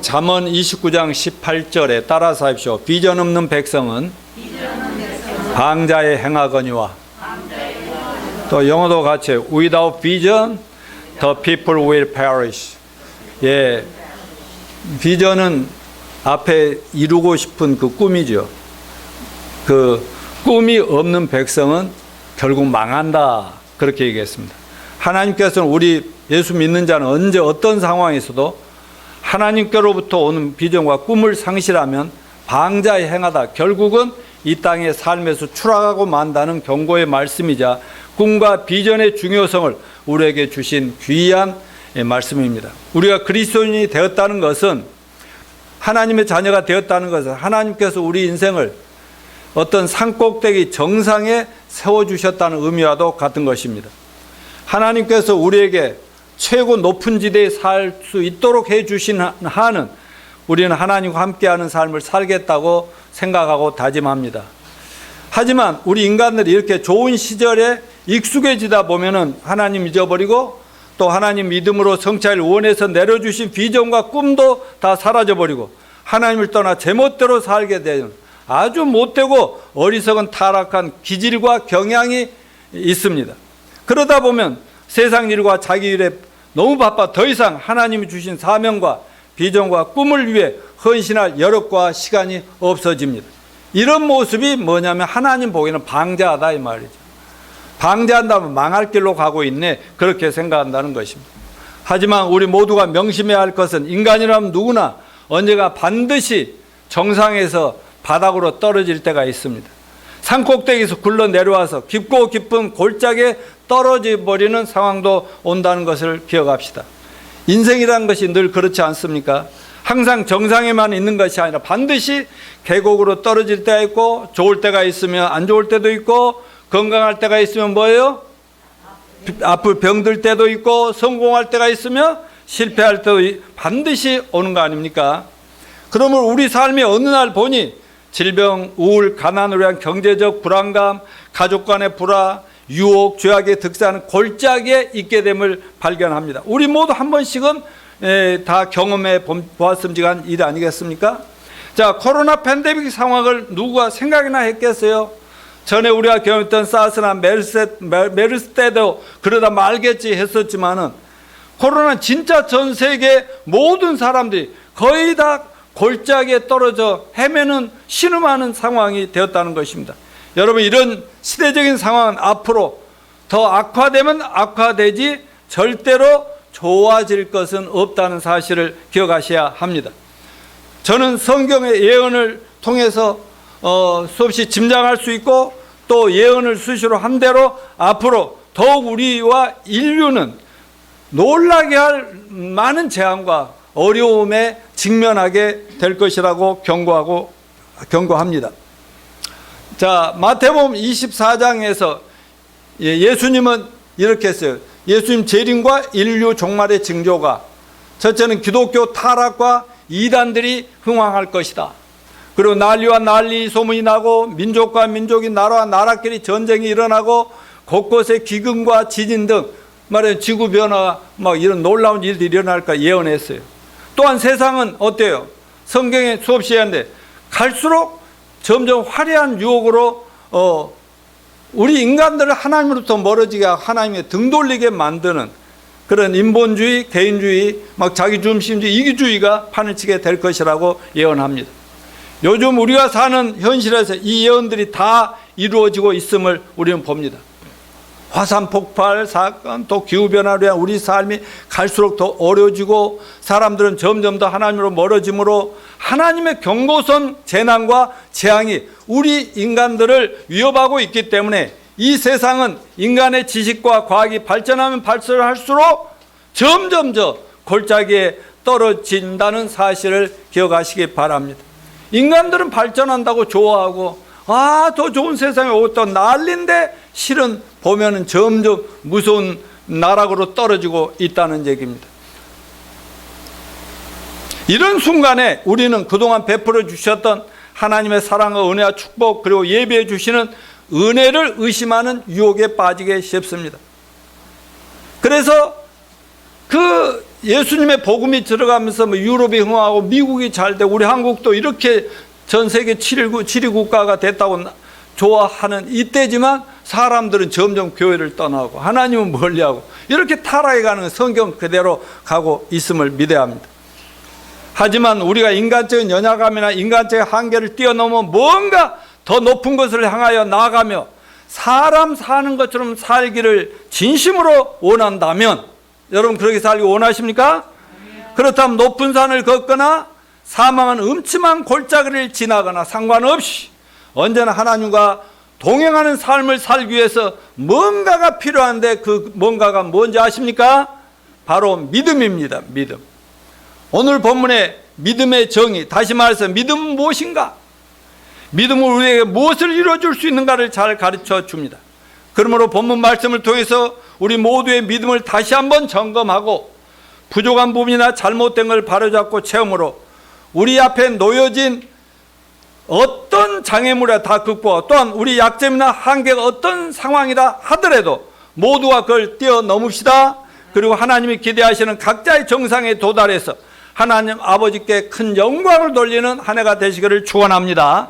잠언 29장 18절에 따라서 하십시오. 비전 없는 백성은 방자에 행하거니와. 또 영어도 같이 without vision the people will perish. 예, 비전은 앞에 이루고 싶은 그 꿈이죠. 그 꿈이 없는 백성은 결국 망한다, 그렇게 얘기했습니다. 하나님께서는 우리 예수 믿는 자는 언제 어떤 상황에서도 하나님께로부터 오는 비전과 꿈을 상실하면 방자에 행하다, 결국은 이 땅의 삶에서 추락하고 만다는 경고의 말씀이자 꿈과 비전의 중요성을 우리에게 주신 귀한 말씀입니다. 우리가 그리스도인이 되었다는 것은, 하나님의 자녀가 되었다는 것은 하나님께서 우리 인생을 어떤 산꼭대기 정상에 세워주셨다는 의미와도 같은 것입니다. 하나님께서 우리에게 최고 높은 지대에 살 수 있도록 해주신 한은 우리는 하나님과 함께하는 삶을 살겠다고 생각하고 다짐합니다. 하지만 우리 인간들이 이렇게 좋은 시절에 익숙해지다 보면은 하나님 잊어버리고, 또 하나님 믿음으로 성취를 원해서 내려주신 비전과 꿈도 다 사라져버리고 하나님을 떠나 제멋대로 살게 되는 아주 못되고 어리석은 타락한 기질과 경향이 있습니다. 그러다 보면 세상 일과 자기 일에 너무 바빠 더 이상 하나님이 주신 사명과 비전과 꿈을 위해 헌신할 여력과 시간이 없어집니다. 이런 모습이 뭐냐면 하나님 보기에는 방자하다 이 말이죠. 방자한다면 망할 길로 가고 있네, 그렇게 생각한다는 것입니다. 하지만 우리 모두가 명심해야 할 것은, 인간이라면 누구나 언젠가 반드시 정상에서 바닥으로 떨어질 때가 있습니다. 산꼭대기에서 굴러 내려와서 깊고 깊은 골짜기에 떨어져 버리는 상황도 온다는 것을 기억합시다. 인생이라는 것이 늘 그렇지 않습니까? 항상 정상에만 있는 것이 아니라 반드시 계곡으로 떨어질 때가 있고, 좋을 때가 있으면 안 좋을 때도 있고, 건강할 때가 있으면 뭐예요? 아플 병들 때도 있고, 성공할 때가 있으면 실패할 때도 반드시 오는 거 아닙니까? 그러면 우리 삶이 어느 날 보니 질병, 우울, 가난으로 인한 경제적 불안감, 가족 간의 불화, 유혹, 죄악의 득세하는 골짜기에 있게 됨을 발견합니다. 우리 모두 한 번씩은 다 경험해 보았음직한 일 아니겠습니까? 자, 코로나 팬데믹 상황을 누가 생각이나 했겠어요? 전에 우리가 경험했던 사스나 메르스 때도 그러다 말겠지 했었지만은, 코로나는 진짜 전 세계 모든 사람들이 거의 다 골짜기에 떨어져 헤매는 신음하는 상황이 되었다는 것입니다. 여러분, 이런 시대적인 상황은 앞으로 더 악화되면 악화되지 절대로 좋아질 것은 없다는 사실을 기억하셔야 합니다. 저는 성경의 예언을 통해서 수없이 짐작할 수 있고, 또 예언을 수시로 한 대로 앞으로 더욱 우리와 인류는 놀라게 할 많은 재앙과 어려움에 직면하게 될 것이라고 경고합니다. 자, 마태복음 24장에서 예수님은 이렇게 했어요. 예수님 재림과 인류 종말의 징조가, 첫째는 기독교 타락과 이단들이 흥왕할 것이다. 그리고 난리와 난리 소문이 나고, 민족과 민족이, 나라와 나라끼리 전쟁이 일어나고, 곳곳에 기근과 지진 등 말하는 지구변화, 막 이런 놀라운 일들이 일어날까 예언했어요. 또한 세상은 어때요? 성경에 수없이 얘기하는데 갈수록 점점 화려한 유혹으로 우리 인간들을 하나님으로부터 멀어지게 하고 하나님의 등 돌리게 만드는 그런 인본주의, 개인주의, 막 자기중심주의, 이기주의가 판을 치게 될 것이라고 예언합니다. 요즘 우리가 사는 현실에서 이 예언들이 다 이루어지고 있음을 우리는 봅니다. 화산 폭발 사건, 또 기후변화로 인한 우리 삶이 갈수록 더 어려워지고, 사람들은 점점 더 하나님으로 멀어짐으로 하나님의 경고선 재난과 재앙이 우리 인간들을 위협하고 있기 때문에, 이 세상은 인간의 지식과 과학이 발전하면 발전할수록 점점 더 골짜기에 떨어진다는 사실을 기억하시기 바랍니다. 인간들은 발전한다고 좋아하고, 더 좋은 세상에 오겠다 난리인데, 실은 보면은 점점 무서운 나락으로 떨어지고 있다는 얘기입니다. 이런 순간에 우리는 그동안 베풀어 주셨던 하나님의 사랑과 은혜와 축복, 그리고 예비해 주시는 은혜를 의심하는 유혹에 빠지게 쉽습니다. 그래서 그 예수님의 복음이 들어가면서 뭐 유럽이 흥하고 미국이 잘 되고 우리 한국도 이렇게 전 세계 7위 국가가 됐다고 좋아하는 이때지만 사람들은 점점 교회를 떠나고 하나님은 멀리하고 이렇게 타락해가는 성경 그대로 가고 있음을 믿어야 합니다. 하지만 우리가 인간적인 연약함이나 인간적인 한계를 뛰어넘어 뭔가 더 높은 것을 향하여 나아가며 사람 사는 것처럼 살기를 진심으로 원한다면, 여러분 그렇게 살기 원하십니까? 그렇다면 높은 산을 걷거나 사망한 음침한 골짜기를 지나거나 상관없이 언제나 하나님과 동행하는 삶을 살기 위해서 뭔가가 필요한데 그 뭔가가 뭔지 아십니까? 바로 믿음입니다. 믿음. 오늘 본문의 믿음의 정의, 다시 말해서 믿음은 무엇인가? 믿음은 우리에게 무엇을 이루어줄 수 있는가를 잘 가르쳐 줍니다. 그러므로 본문 말씀을 통해서 우리 모두의 믿음을 다시 한번 점검하고 부족한 부분이나 잘못된 걸 바로잡고 체험으로 우리 앞에 놓여진 어떤 장애물에 다 극복하고 또한 우리 약점이나 한계가 어떤 상황이라 하더라도 모두가 그걸 뛰어넘읍시다. 그리고 하나님이 기대하시는 각자의 정상에 도달해서 하나님 아버지께 큰 영광을 돌리는 한 해가 되시기를 축원합니다.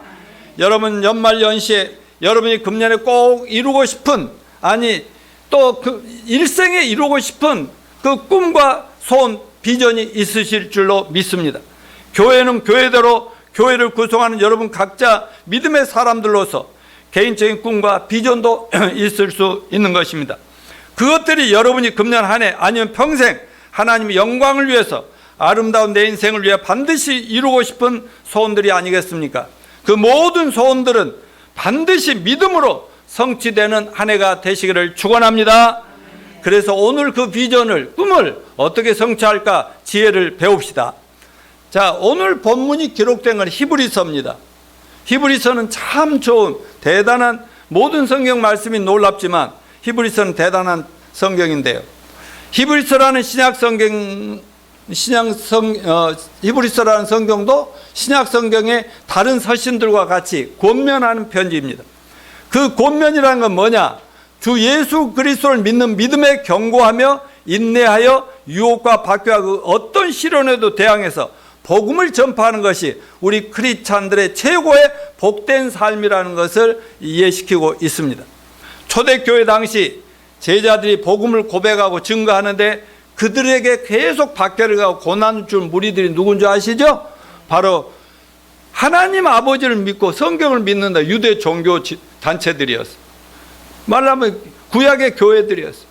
여러분 연말 연시에 여러분이 금년에 꼭 이루고 싶은, 아니 또 그 일생에 이루고 싶은 그 꿈과 소원, 비전이 있으실 줄로 믿습니다. 교회는 교회대로 교회를 구성하는 여러분 각자 믿음의 사람들로서 개인적인 꿈과 비전도 있을 수 있는 것입니다. 그것들이 여러분이 금년 한 해 아니면 평생 하나님의 영광을 위해서 아름다운 내 인생을 위해 반드시 이루고 싶은 소원들이 아니겠습니까? 그 모든 소원들은 반드시 믿음으로 성취되는 한 해가 되시기를 축원합니다. 그래서 오늘 그 비전을, 꿈을 어떻게 성취할까 지혜를 배웁시다. 자, 오늘 본문이 기록된 건 히브리서입니다. 히브리서는 참 좋은 대단한, 모든 성경 말씀이 놀랍지만 히브리서는 대단한 성경인데요. 히브리서라는 히브리서라는 성경도 신약 성경의 다른 서신들과 같이 권면하는 편지입니다. 그 권면이라는 건 뭐냐? 주 예수 그리스도를 믿는 믿음에 경고하며 인내하여 유혹과 박해와 그 어떤 시련에도 대항해서 복음을 전파하는 것이 우리 크리스찬들의 최고의 복된 삶이라는 것을 이해시키고 있습니다. 초대교회 당시 제자들이 복음을 고백하고 증거하는데 그들에게 계속 박해를 가고 고난을 줄 무리들이 누군지 아시죠? 바로 하나님 아버지를 믿고 성경을 믿는다 유대 종교 단체들이었어요. 말하면 구약의 교회들이었어요.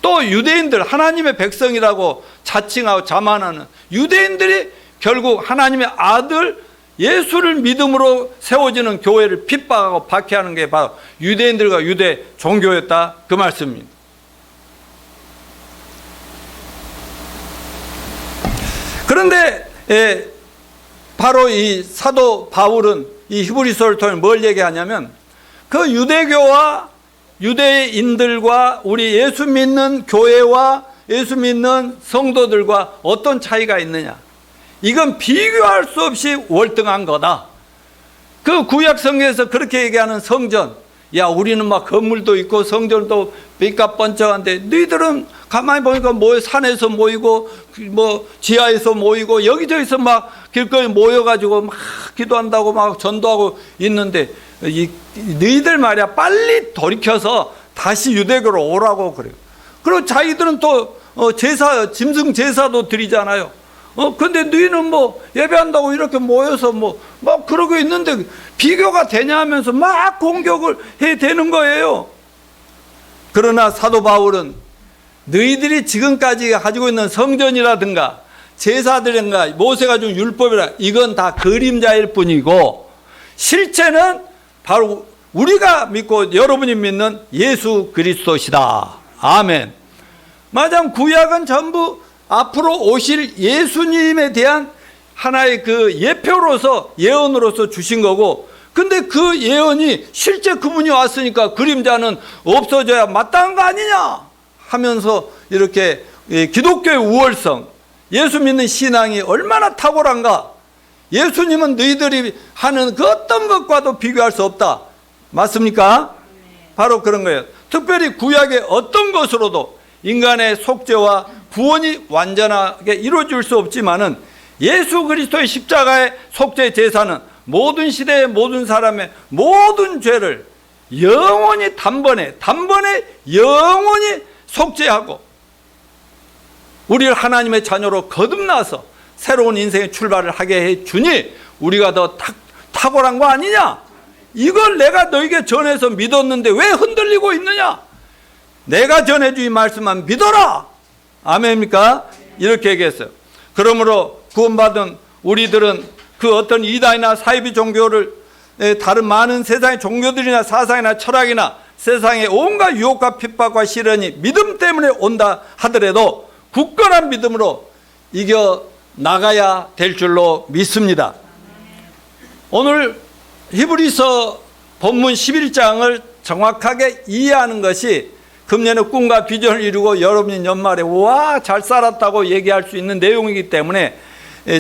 또 유대인들, 하나님의 백성이라고 자칭하고 자만하는 유대인들이 결국 하나님의 아들 예수를 믿음으로 세워지는 교회를 핍박하고 박해하는 게 바로 유대인들과 유대 종교였다, 그 말씀입니다. 그런데 바로 이 사도 바울은 이 히브리서를 통해 뭘 얘기하냐면 그 유대교와 유대인들과 우리 예수 믿는 교회와 예수 믿는 성도들과 어떤 차이가 있느냐, 이건 비교할 수 없이 월등한 거다. 그 구약 성경에서 그렇게 얘기하는 성전, 야 우리는 막 건물도 있고 성전도 삐까뻔쩍한데 너희들은 가만히 보니까 뭐 산에서 모이고 뭐 지하에서 모이고 여기저기서 막 길거리 모여가지고 막 기도한다고 막 전도하고 있는데 너희들 말이야 빨리 돌이켜서 다시 유대교로 오라고 그래요. 그리고 자기들은 또 제사, 짐승 제사도 드리잖아요. 근데 너희는 뭐 예배한다고 이렇게 모여서 막 그러고 있는데 비교가 되냐 하면서 막 공격을 해야 되는 거예요. 그러나 사도 바울은 너희들이 지금까지 가지고 있는 성전이라든가 제사들인가 모세가 준 율법이라 이건 다 그림자일 뿐이고 실체는 바로 우리가 믿고 여러분이 믿는 예수 그리스도시다. 아멘. 맞아, 구약은 전부 앞으로 오실 예수님에 대한 하나의 그 예표로서 예언으로서 주신 거고, 근데 그 예언이 실제 그분이 왔으니까 그림자는 없어져야 마땅한 거 아니냐 하면서 이렇게 기독교의 우월성, 예수 믿는 신앙이 얼마나 탁월한가, 예수님은 너희들이 하는 그 어떤 것과도 비교할 수 없다. 맞습니까? 바로 그런 거예요. 특별히 구약의 어떤 것으로도 인간의 속죄와 구원이 완전하게 이루어질 수 없지만은 예수 그리스도의 십자가의 속죄 제사는 모든 시대의 모든 사람의 모든 죄를 영원히 단번에 영원히 속죄하고 우리를 하나님의 자녀로 거듭나서 새로운 인생의 출발을 하게 해 주니 우리가 더 탁월한 거 아니냐? 이걸 내가 너에게 전해서 믿었는데 왜 흔들리고 있느냐? 내가 전해준 이 말씀만 믿어라. 아멘입니까? 이렇게 얘기했어요. 그러므로 구원받은 우리들은 그 어떤 이단이나 사이비 종교를 다른 많은 세상의 종교들이나 사상이나 철학이나 세상의 온갖 유혹과 핍박과 시련이 믿음 때문에 온다 하더라도 굳건한 믿음으로 이겨 나가야 될 줄로 믿습니다. 오늘 히브리서 본문 11장을 정확하게 이해하는 것이 금년에 꿈과 비전을 이루고 여러분이 연말에 와, 잘 살았다고 얘기할 수 있는 내용이기 때문에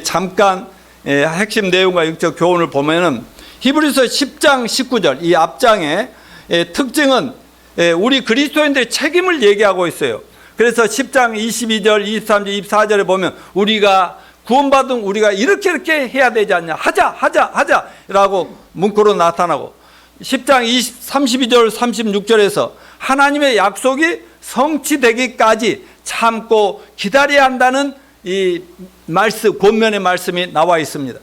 잠깐 핵심 내용과 영적 교훈을 보면은 히브리서 10장 19절 이 앞장의 특징은 우리 그리스도인들의 책임을 얘기하고 있어요. 그래서 10장 22절, 23절, 24절에 보면 우리가 구원받은 우리가 이렇게 해야 되지 않냐, 하자 라고 문구로 나타나고 10장 32절 36절에서 하나님의 약속이 성취되기까지 참고 기다려야 한다는 이 말씀, 권면의 말씀이 나와 있습니다.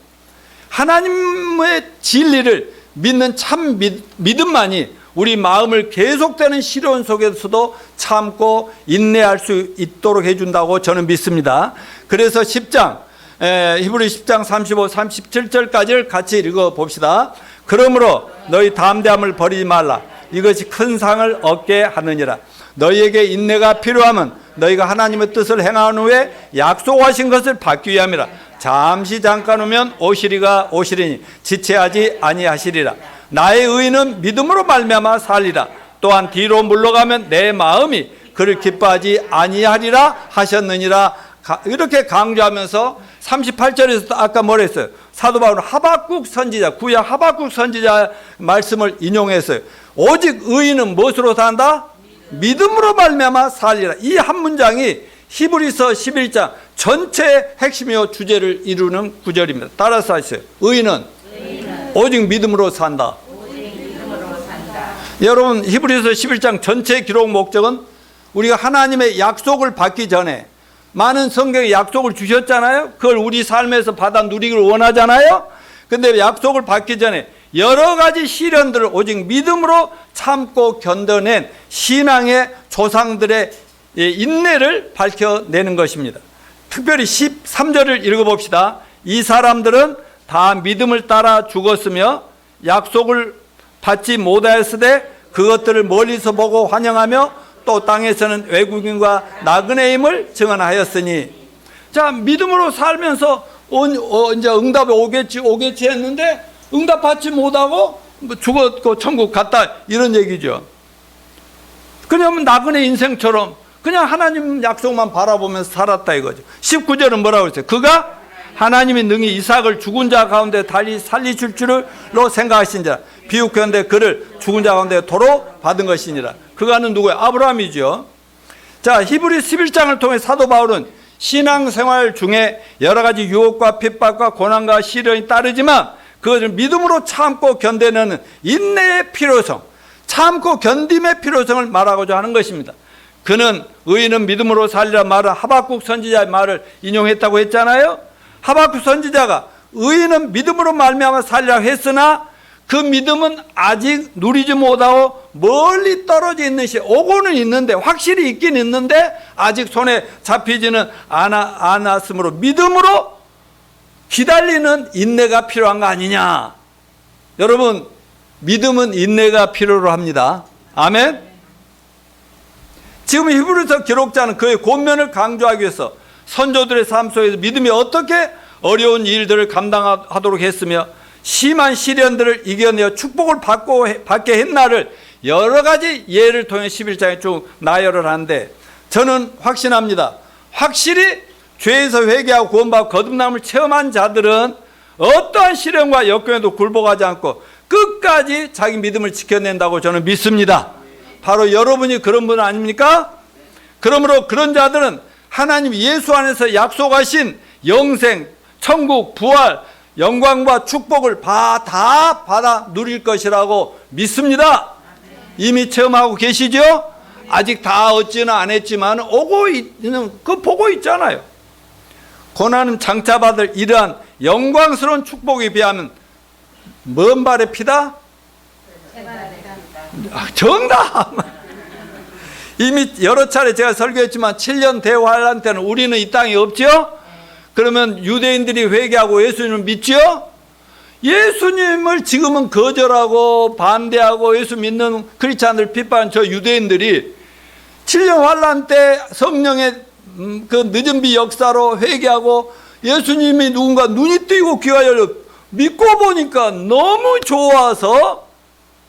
하나님의 진리를 믿는 참 믿음만이 우리 마음을 계속되는 시련 속에서도 참고 인내할 수 있도록 해준다고 저는 믿습니다. 그래서 10장 히브리 10장 35, 37절까지를 같이 읽어봅시다. 그러므로 너희 담대함을 버리지 말라. 이것이 큰 상을 얻게 하느니라. 너희에게 인내가 필요하면 너희가 하나님의 뜻을 행한 후에 약속하신 것을 받기 위함이라. 잠깐 오면 오시리니 지체하지 아니하시리라. 나의 의인은 믿음으로 말미암아 살리라. 또한 뒤로 물러가면 내 마음이 그를 기뻐하지 아니하리라 하셨느니라. 이렇게 강조하면서 38절에서 아까 뭐라 했어요? 사도 바울은 하박국 선지자, 구약 하박국 선지자 말씀을 인용했어요. 오직 의인은 무엇으로 산다? 믿음으로 말미암아 살리라. 이 한 문장이 히브리서 11장 전체의 핵심이요 주제를 이루는 구절입니다. 따라서 하세요. 의인은 오직 믿음으로 산다. 여러분, 히브리서 11장 전체 기록 목적은 우리가 하나님의 약속을 받기 전에 많은 성경에 약속을 주셨잖아요. 그걸 우리 삶에서 받아 누리기를 원하잖아요. 근데 약속을 받기 전에 여러 가지 시련들을 오직 믿음으로 참고 견뎌낸 신앙의 조상들의 인내를 밝혀내는 것입니다. 특별히 13절을 읽어봅시다. 이 사람들은 다 믿음을 따라 죽었으며 약속을 받지 못하였으되 그것들을 멀리서 보고 환영하며 또 땅에서는 외국인과 나그네임을 증언하였으니, 자, 믿음으로 살면서 이제 응답이 오겠지 했는데 응답 받지 못하고 죽었고 천국 갔다, 이런 얘기죠. 그냥 나그네 인생처럼 그냥 하나님 약속만 바라보면서 살았다 이거죠. 19절은 뭐라고 했어요? 그가 하나님이 능히 이삭을 죽은 자 가운데 달리 살리실 줄로 생각하신지라. 비유컨대 그를 죽은 자 가운데 도로 받은 것이니라. 그가는 누구예요? 아브라함이죠. 자, 히브리 11장을 통해 사도 바울은 신앙생활 중에 여러 가지 유혹과 핍박과 고난과 시련이 따르지만 그것을 믿음으로 참고 견뎌내는 인내의 필요성, 참고 견딤의 필요성을 말하고자 하는 것입니다. 그는 의인은 믿음으로 살리라 말을 하박국 선지자의 말을 인용했다고 했잖아요. 하박국 선지자가 의인은 믿음으로 말미암아 살리라 했으나 그 믿음은 아직 누리지 못하고 멀리 떨어져 있는 시, 오고는 있는데, 확실히 있긴 있는데 아직 손에 잡히지는 않았으므로 믿음으로 기다리는 인내가 필요한 거 아니냐. 여러분, 믿음은 인내가 필요로 합니다. 아멘. 지금 히브리서 기록자는 그의 권면을 강조하기 위해서 선조들의 삶 속에서 믿음이 어떻게 어려운 일들을 감당하도록 했으며 심한 시련들을 이겨내어 축복을 받게 했나를 여러 가지 예를 통해 11장에 쭉 나열을 하는데, 저는 확신합니다. 확실히 죄에서 회개하고 구원받고 거듭남을 체험한 자들은 어떠한 시련과 역경에도 굴복하지 않고 끝까지 자기 믿음을 지켜낸다고 저는 믿습니다. 바로 여러분이 그런 분 아닙니까? 그러므로 그런 자들은 하나님 예수 안에서 약속하신 영생, 천국, 부활, 영광과 축복을 다 받아 누릴 것이라고 믿습니다. 이미 체험하고 계시죠? 아직 다 얻지는 않았지만 오고 있는 그 보고 있잖아요. 고난은 장차 받을 이러한 영광스러운 축복에 비하면 먼 발의 피다? 정답! 이미 여러 차례 제가 설교했지만 7년 대환란 때는 우리는 이 땅에 없죠? 그러면 유대인들이 회개하고 예수님을 믿죠? 예수님을 지금은 거절하고 반대하고 예수 믿는 크리스찬들 비판한 저 유대인들이 7년 환란 때 성령의 그 늦은 비 역사로 회개하고 예수님이 누군가 눈이 뜨이고 귀가 열려 믿고 보니까 너무 좋아서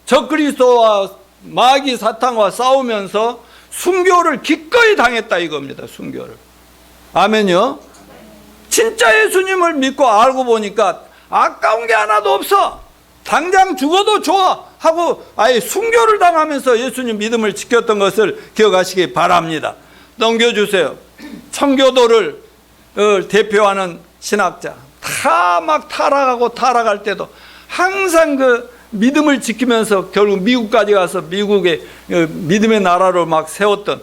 적그리스도와 마귀 사탄과 싸우면서 순교를 기꺼이 당했다 이겁니다. 순교를. 아멘요. 진짜 예수님을 믿고 알고 보니까 아까운 게 하나도 없어. 당장 죽어도 좋아 하고 아예 순교를 당하면서 예수님 믿음을 지켰던 것을 기억하시기 바랍니다. 넘겨주세요. 청교도를 대표하는 신학자, 다 막 타락할 때도 항상 그 믿음을 지키면서 결국 미국까지 가서 미국의 믿음의 나라로 막 세웠던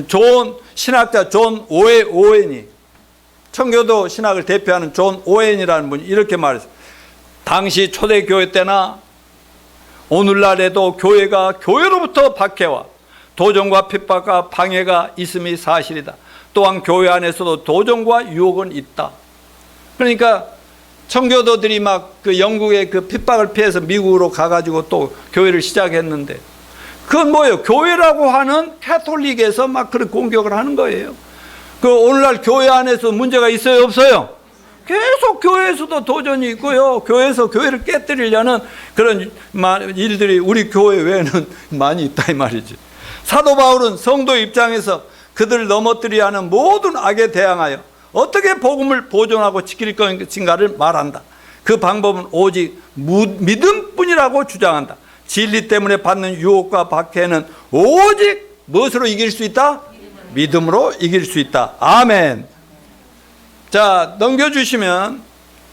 존 신학자 존 오웬이, 청교도 신학을 대표하는 존 오웬이라는 분이 이렇게 말했어요. 당시 초대교회 때나 오늘날에도 교회가 교회로부터 박해와 도전과 핍박과 방해가 있음이 사실이다. 또한 교회 안에서도 도전과 유혹은 있다. 그러니까 청교도들이 막 그 영국의 그 핍박을 피해서 미국으로 가가지고 또 교회를 시작했는데 그건 뭐예요? 교회라고 하는 캐톨릭에서 막 그런 공격을 하는 거예요. 그 오늘날 교회 안에서 문제가 있어요, 없어요? 계속 교회에서도 도전이 있고요. 교회에서 교회를 깨뜨리려는 그런 일들이 우리 교회 외에는 많이 있다 이 말이지. 사도 바울은 성도 입장에서 그들을 넘어뜨리려 하는 모든 악에 대항하여 어떻게 복음을 보존하고 지킬 것인가를 말한다. 그 방법은 오직 믿음뿐이라고 주장한다. 진리 때문에 받는 유혹과 박해는 오직 무엇으로 이길 수 있다? 믿음으로 이길 수 있다. 아멘. 자, 넘겨주시면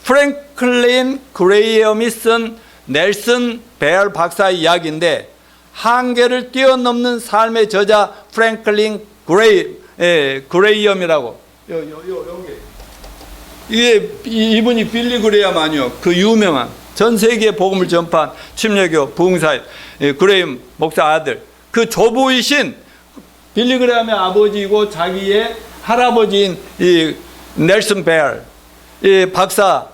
프랭클린 그레이엄이 쓴 넬슨 베알 박사의 이야기인데 한계를 뛰어넘는 삶의 저자 프랭클린 그레이엄이라고 여기 이게 이분이 빌리 그레이엄 아니요, 그 유명한 전 세계에 복음을 전파한 침례교 부흥사의 그레이엄 목사 아들, 그 조부이신 빌리 그레이엄의 아버지이고 자기의 할아버지인 이 넬슨 베알 이 박사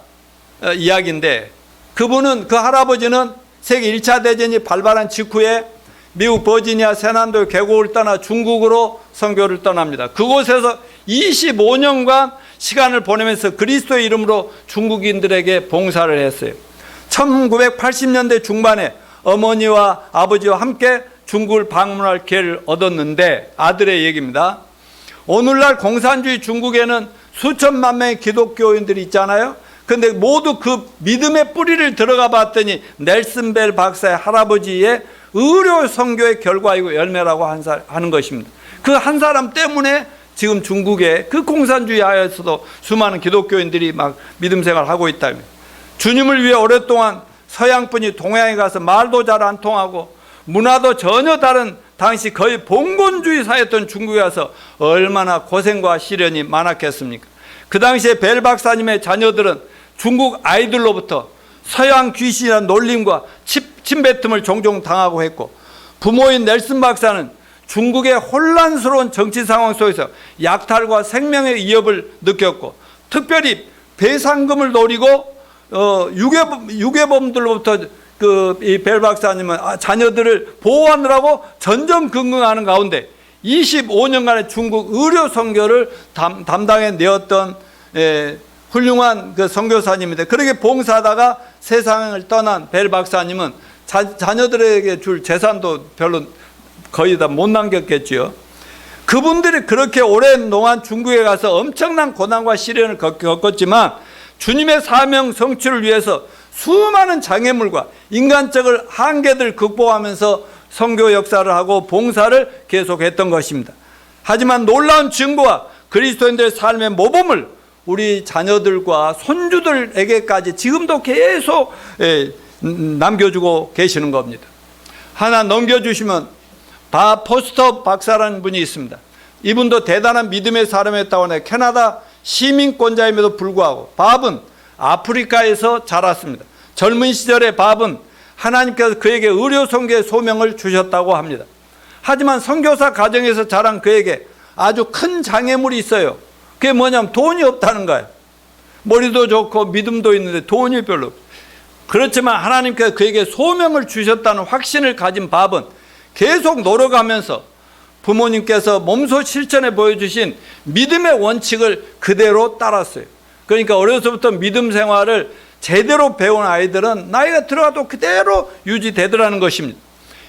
이야기인데, 그분은 그 할아버지는 세계 1차 대전이 발발한 직후에 미국 버지니아 세난도 계곡을 떠나 중국으로 선교를 떠납니다. 그곳에서 25년간 시간을 보내면서 그리스도의 이름으로 중국인들에게 봉사를 했어요. 1980년대 중반에 어머니와 아버지와 함께 중국을 방문할 기회를 얻었는데, 아들의 얘기입니다. 오늘날 공산주의 중국에는 수천만 명의 기독교인들이 있잖아요. 근데 모두 그 믿음의 뿌리를 들어가 봤더니 넬슨 벨 박사의 할아버지의 의료 선교의 결과이고 열매라고 하는 것입니다. 그 한 사람 때문에 지금 중국의 그 공산주의 하에서도 수많은 기독교인들이 막 믿음 생활을 하고 있다. 주님을 위해 오랫동안 서양분이 동양에 가서 말도 잘 안 통하고 문화도 전혀 다른 당시 거의 봉건주의 사회였던 중국에 가서 얼마나 고생과 시련이 많았겠습니까? 그 당시에 벨 박사님의 자녀들은 중국 아이들로부터 서양 귀신이라는 놀림과 침뱉음을 종종 당하고 했고, 부모인 넬슨 박사는 중국의 혼란스러운 정치 상황 속에서 약탈과 생명의 위협을 느꼈고, 특별히 배상금을 노리고 유괴범들로부터 이 벨 박사님은 자녀들을 보호하느라고 전전긍긍하는 가운데 25년간의 중국 의료 선교를 담당해 내었던 훌륭한 그 선교사님인데, 그렇게 봉사하다가 세상을 떠난 벨 박사님은 자녀들에게 줄 재산도 별로 거의 다 못 남겼겠지요. 그분들이 그렇게 오랜 동안 중국에 가서 엄청난 고난과 시련을 겪었지만 주님의 사명 성취를 위해서 수많은 장애물과 인간적인 한계들을 극복하면서 선교 역사를 하고 봉사를 계속했던 것입니다. 하지만 놀라운 증거와 그리스도인들의 삶의 모범을 우리 자녀들과 손주들에게까지 지금도 계속 남겨주고 계시는 겁니다. 하나 넘겨주시면 포스터 박사라는 분이 있습니다. 이분도 대단한 믿음의 사람이었다고 하네요. 캐나다 시민권자임에도 불구하고 밥은 아프리카에서 자랐습니다. 젊은 시절에 밥은 하나님께서 그에게 의료 선교의 소명을 주셨다고 합니다. 하지만 선교사 가정에서 자란 그에게 아주 큰 장애물이 있어요. 그게 뭐냐면 돈이 없다는 거예요. 머리도 좋고 믿음도 있는데 돈이 별로 없어요. 그렇지만 하나님께서 그에게 소명을 주셨다는 확신을 가진 밥은 계속 노력하면서 부모님께서 몸소 실천해 보여주신 믿음의 원칙을 그대로 따랐어요. 그러니까 어려서부터 믿음 생활을 제대로 배운 아이들은 나이가 들어가도 그대로 유지되더라는 것입니다.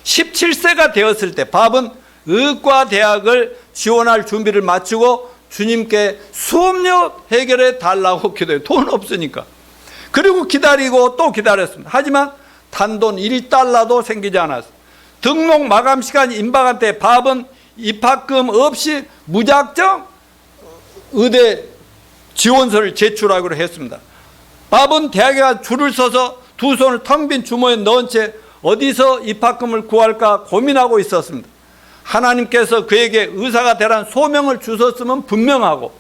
17세가 되었을 때 밥은 의과대학을 지원할 준비를 마치고 주님께 수업료 해결해 달라고 기도해요. 돈 없으니까. 그리고 기다리고 또 기다렸습니다. 하지만 단돈 1달러도 생기지 않았어요. 등록 마감 시간이 임박한 때 밥은 입학금 없이 무작정 의대 지원서를 제출하기로 했습니다. 밥은 대학에 가서 줄을 서서 두 손을 텅 빈 주머니에 넣은 채 어디서 입학금을 구할까 고민하고 있었습니다. 하나님께서 그에게 의사가 되라는 소명을 주셨으면 분명하고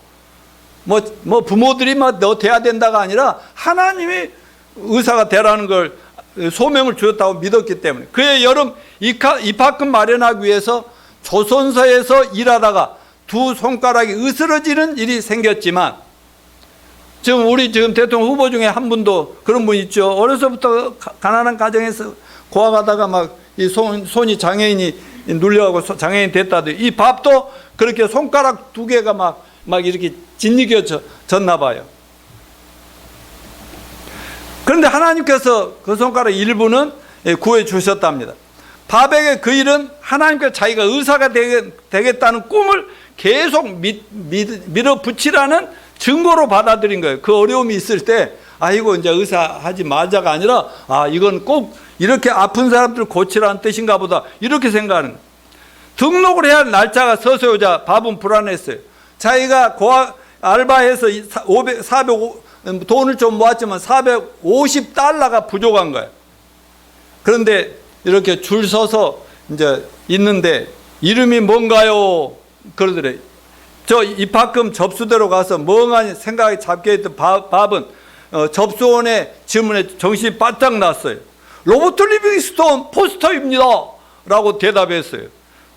뭐 부모들이 너 돼야 된다가 아니라 하나님이 의사가 되라는 걸 소명을 주셨다고 믿었기 때문에 그의 여름 입학금 마련하기 위해서 조선소에서 일하다가 두 손가락이 으스러지는 일이 생겼지만 우리 대통령 후보 중에 한 분도 그런 분 있죠. 어려서부터 가난한 가정에서 고아가다가 막 이 손이 장애인이 눌려가고 장애인 됐다도 이 밥도 그렇게 손가락 두 개가 막 이렇게 짓이겨졌나 봐요. 그런데 하나님께서 그 손가락 일부는 구해 주셨답니다. 밥에게 그 일은 하나님께서 자기가 의사가 되겠다는 꿈을 계속 밀어붙이라는 증거로 받아들인 거예요. 그 어려움이 있을 때 이거 이제 의사 하지 말자가 아니라 이건 꼭 이렇게 아픈 사람들을 고치라는 뜻인가 보다 이렇게 생각하는 거예요. 등록을 해야 할 날짜가 서서 오자 밥은 불안했어요. 자기가 알바해서 돈을 좀 모았지만 450달러가 부족한 거예요. 그런데 이렇게 줄 서서 이제 있는데 이름이 뭔가요? 그러더래요. 저 입학금 접수대로 가서 멍하니 생각이 잡게 했던 밥은 접수원의 질문에 정신이 바짝 났어요. 로버트 리빙스톤 포스터입니다 라고 대답했어요.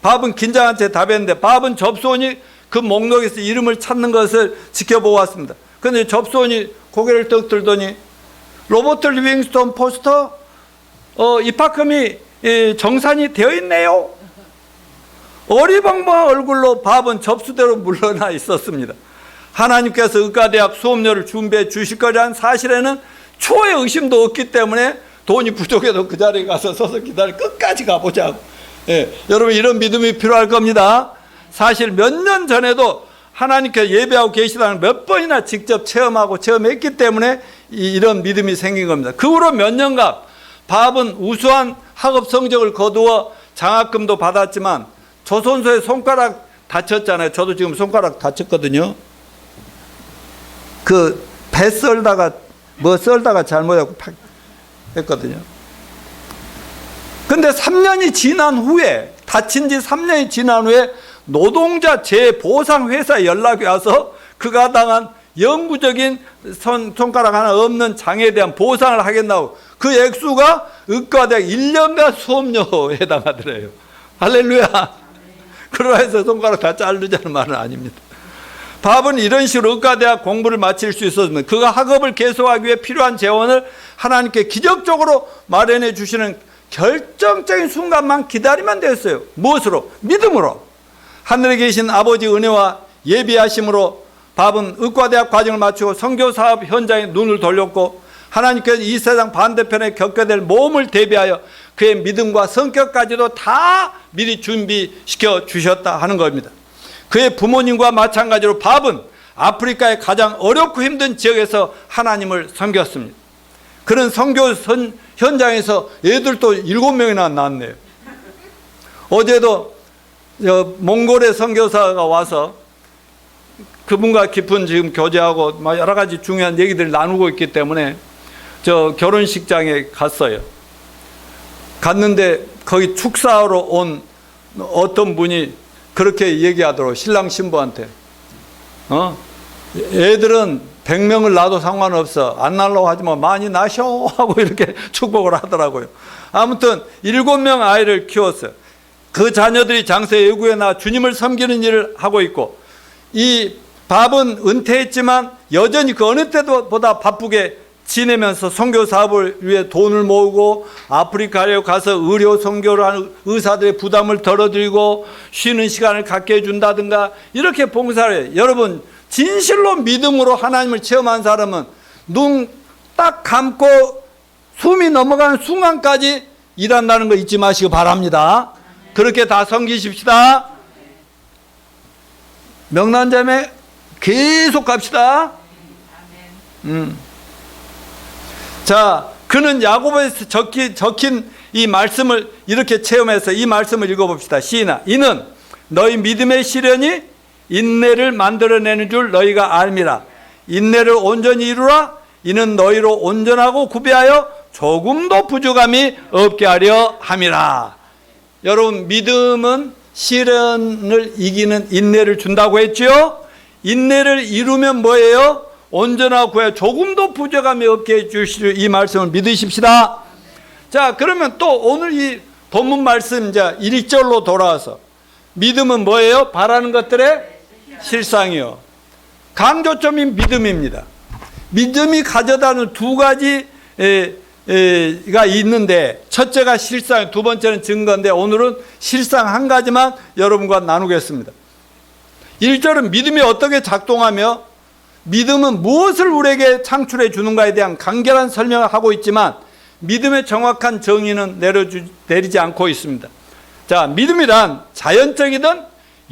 밥은 긴장한 채 답했는데 밥은 접수원이 그 목록에서 이름을 찾는 것을 지켜보고 왔습니다. 그런데 접수원이 고개를 떡 들더니 로버트 리빙스톤 포스터 입학금이 정산이 되어 있네요. 어리벙벙한 얼굴로 밥은 접수대로 물러나 있었습니다. 하나님께서 의과대학 수업료를 준비해 주실 거라는 사실에는 초의 의심도 없기 때문에 돈이 부족해도 그 자리에 가서 서서 기다려 끝까지 가보자고. 여러분 이런 믿음이 필요할 겁니다. 사실 몇 년 전에도 하나님께서 예배하고 계시다는 몇 번이나 직접 체험했기 때문에 이런 믿음이 생긴 겁니다. 그 후로 몇 년간 밥은 우수한 학업 성적을 거두어 장학금도 받았지만 조선소에 손가락 다쳤잖아요. 저도 지금 손가락 다쳤거든요. 배 썰다가 썰다가 잘못하고 팍 했거든요. 근데 3년이 지난 후에 다친 지 3년이 지난 후에 노동자 재보상회사에 연락이 와서 그가 당한 영구적인 손가락 하나 없는 장애에 대한 보상을 하겠다고 그 액수가 의과대학 1년간 수업료에 해당하더래요. 할렐루야. 그러라 해서 손가락 다 자르자는 말은 아닙니다. 밥은 이런 식으로 의과대학 공부를 마칠 수 있었으면 그가 학업을 계속하기 위해 필요한 재원을 하나님께 기적적으로 마련해 주시는 결정적인 순간만 기다리면 됐어요. 무엇으로? 믿음으로. 하늘에 계신 아버지 은혜와 예비하심으로 밥은 의과대학 과정을 마치고 선교사업 현장에 눈을 돌렸고 하나님께서 이 세상 반대편에 겪게 될 모험을 대비하여 그의 믿음과 성격까지도 다 미리 준비시켜 주셨다 하는 겁니다. 그의 부모님과 마찬가지로 밥은 아프리카의 가장 어렵고 힘든 지역에서 하나님을 섬겼습니다. 그런 선교 현장에서 애들도 7명이나 낳았네요. 어제도 몽골의 선교사가 와서 그분과 깊은 지금 교제하고 막 여러 가지 중요한 얘기들을 나누고 있기 때문에 저 결혼식장에 갔어요. 갔는데 거기 축사하러 온 어떤 분이 그렇게 얘기하더라고. 신랑 신부한테 애들은 100명을 낳아도 상관없어. 안 낳으려고 하지만 많이 낳으셔 하고 이렇게 축복을 하더라고요. 아무튼 7명 아이를 키웠어요. 그 자녀들이 장세 예구에 나와 주님을 섬기는 일을 하고 있고, 이 밥은 은퇴했지만 여전히 그 어느 때보다 바쁘게 지내면서 선교 사업을 위해 돈을 모으고 아프리카에 가서 의료 선교를 하는 의사들의 부담을 덜어드리고 쉬는 시간을 갖게 해준다든가 이렇게 봉사를 해요. 여러분, 진실로 믿음으로 하나님을 체험한 사람은 눈 딱 감고 숨이 넘어가는 순간까지 일한다는 거 잊지 마시기 바랍니다. 그렇게 다 섬기십시다. 명란자매 계속 갑시다. 자, 그는 야고보에서 적힌 이 말씀을 이렇게 체험해서 이 말씀을 읽어봅시다. 시인아, 이는 너희 믿음의 시련이 인내를 만들어내는 줄 너희가 알미라. 인내를 온전히 이루라. 이는 너희로 온전하고 구비하여 조금도 부족함이 없게 하려 함이라. 여러분, 믿음은 시련을 이기는 인내를 준다고 했죠. 인내를 이루면 뭐예요? 온전하고 구해 조금도 부족함이 없게 해주실 이 말씀을 믿으십시다. 자, 그러면 또 오늘 이 본문 말씀 이제 1절로 돌아와서 믿음은 뭐예요? 바라는 것들의 실상이요. 강조점이 믿음입니다. 믿음이 가져다는 두 가지가 있는데, 첫째가 실상, 두 번째는 증거인데 오늘은 실상 한 가지만 여러분과 나누겠습니다. 1절은 믿음이 어떻게 작동하며 믿음은 무엇을 우리에게 창출해 주는가에 대한 간결한 설명을 하고 있지만 믿음의 정확한 정의는 내리지 않고 있습니다. 자, 믿음이란 자연적이든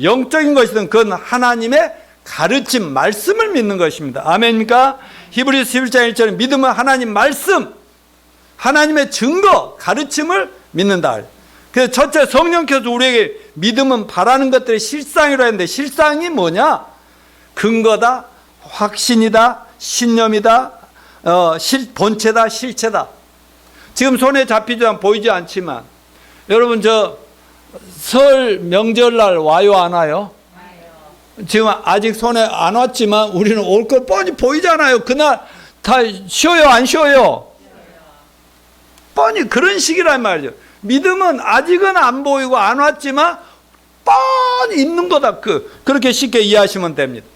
영적인 것이든 그건 하나님의 가르침, 말씀을 믿는 것입니다. 아멘입니까? 히브리서 11장 1절은 믿음은 하나님 말씀, 하나님의 증거, 가르침을 믿는다. 그래서 첫째, 성령께서 우리에게 믿음은 바라는 것들의 실상이라 했는데, 실상이 뭐냐? 근거다, 확신이다, 신념이다, 본체다, 실체다. 지금 손에 잡히지 보이지 않지만 여러분, 저 설 명절날 와요, 안 와요? 지금 아직 손에 안 왔지만 우리는 올 것 뻔히 보이잖아요. 그날 다 쉬어요, 안 쉬어요? 뻔히 그런 식이란 말이죠. 믿음은 아직은 안 보이고 안 왔지만 뻔히 있는 거다. 그렇게 쉽게 이해하시면 됩니다.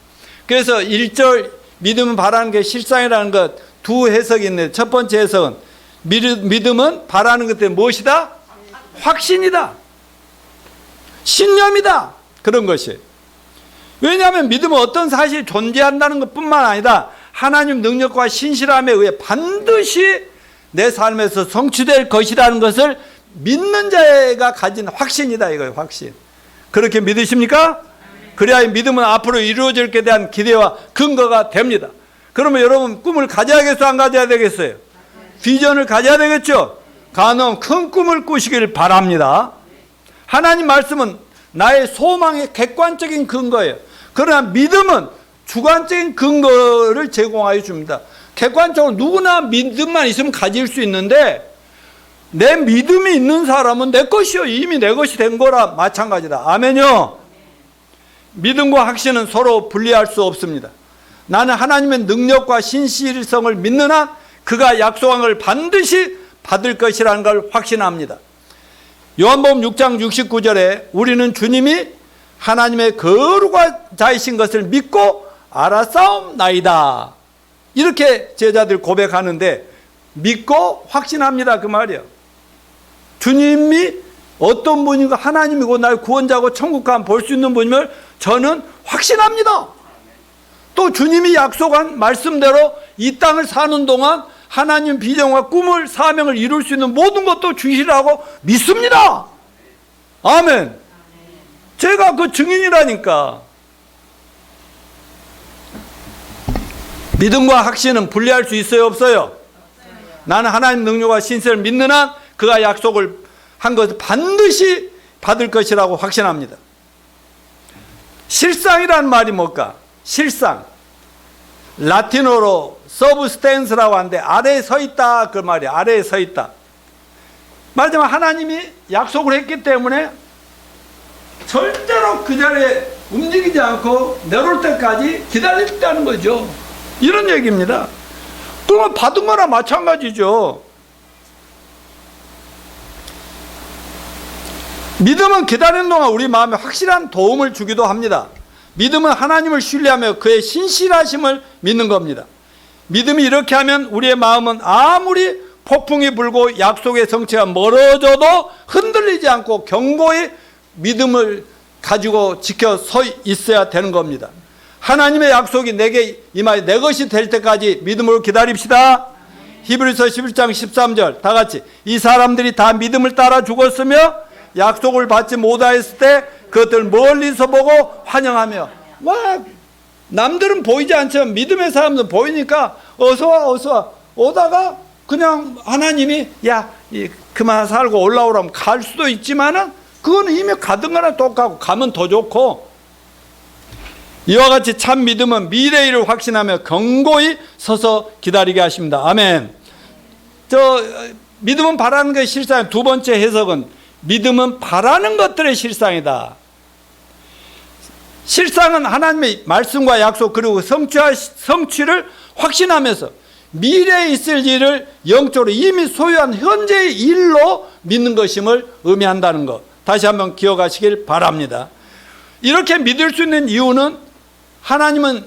그래서 1절 믿음은 바라는 게 실상이라는 것 두 해석이 있는데, 첫 번째 해석은 믿음은 바라는 것들이 무엇이다? 확신이다, 신념이다, 그런 것이에요. 왜냐하면 믿음은 어떤 사실이 존재한다는 것뿐만 아니라 하나님 능력과 신실함에 의해 반드시 내 삶에서 성취될 것이라는 것을 믿는 자가 가진 확신이다, 이거예요. 확신. 그렇게 믿으십니까? 그래야 믿음은 앞으로 이루어질 것에 대한 기대와 근거가 됩니다. 그러면 여러분, 꿈을 가져야겠어요, 안 가져야 되겠어요? 비전을 가져야 되겠죠? 가능한 큰 꿈을 꾸시길 바랍니다. 하나님 말씀은 나의 소망의 객관적인 근거예요. 그러나 믿음은 주관적인 근거를 제공하여 줍니다. 객관적으로 누구나 믿음만 있으면 가질 수 있는데, 내 믿음이 있는 사람은 내 것이요, 이미 내 것이 된 거라 마찬가지다. 아멘요. 믿음과 확신은 서로 분리할 수 없습니다. 나는 하나님의 능력과 신실성을 믿는 한 그가 약속한 걸 반드시 받을 것이라는 걸 확신합니다. 요한복음 6장 69절에 우리는 주님이 하나님의 거룩한 자이신 것을 믿고 알았사옵나이다, 이렇게 제자들 고백하는데, 믿고 확신합니다, 그 말이에요. 주님이 어떤 분이고 하나님이고 나의 구원자고 천국 가면 볼 수 있는 분임을 저는 확신합니다. 또 주님이 약속한 말씀대로 이 땅을 사는 동안 하나님 비전과 꿈을, 사명을 이룰 수 있는 모든 것도 주시라고 믿습니다. 아멘. 제가 그 증인이라니까. 믿음과 확신은 분리할 수 있어요, 없어요? 나는 하나님 능력과 신세를 믿는 한 그가 약속을 한 것을 반드시 받을 것이라고 확신합니다. 실상이란 말이 뭘까? 실상. 라틴어로 서브스탠스라고 하는데 아래에 서 있다 그 말이야. 아래에 서 있다. 말하자면 하나님이 약속을 했기 때문에 절대로 그 자리에 움직이지 않고 내려올 때까지 기다린다는 거죠. 이런 얘기입니다. 그러면 받은 거나 마찬가지죠. 믿음은 기다리는 동안 우리 마음에 확실한 도움을 주기도 합니다. 믿음은 하나님을 신뢰하며 그의 신실하심을 믿는 겁니다. 믿음이 이렇게 하면 우리의 마음은 아무리 폭풍이 불고 약속의 성취가 멀어져도 흔들리지 않고 견고히 믿음을 가지고 지켜 서 있어야 되는 겁니다. 하나님의 약속이 내게 임하여 내 것이 될 때까지 믿음으로 기다립시다. 히브리서 11장 13절 다 같이 이 사람들이 다 믿음을 따라 죽었으며 약속을 받지 못하였을 때 그것들 멀리서 보고 환영하며. 와, 남들은 보이지 않지만 믿음의 사람들은 보이니까 어서와 오다가 그냥 하나님이 야 그만 살고 올라오라면 갈 수도 있지만은 그거는 이미 가던 거랑 똑같고 가면 더 좋고. 이와 같이 참 믿음은 미래의 일을 확신하며 견고히 서서 기다리게 하십니다. 아멘. 믿음은 바라는 것의 실상. 두 번째 해석은 믿음은 바라는 것들의 실상이다. 실상은 하나님의 말씀과 약속 그리고 성취를 확신하면서 미래에 있을 일을 영적으로 이미 소유한 현재의 일로 믿는 것임을 의미한다는 것. 다시 한번 기억하시길 바랍니다. 이렇게 믿을 수 있는 이유는 하나님은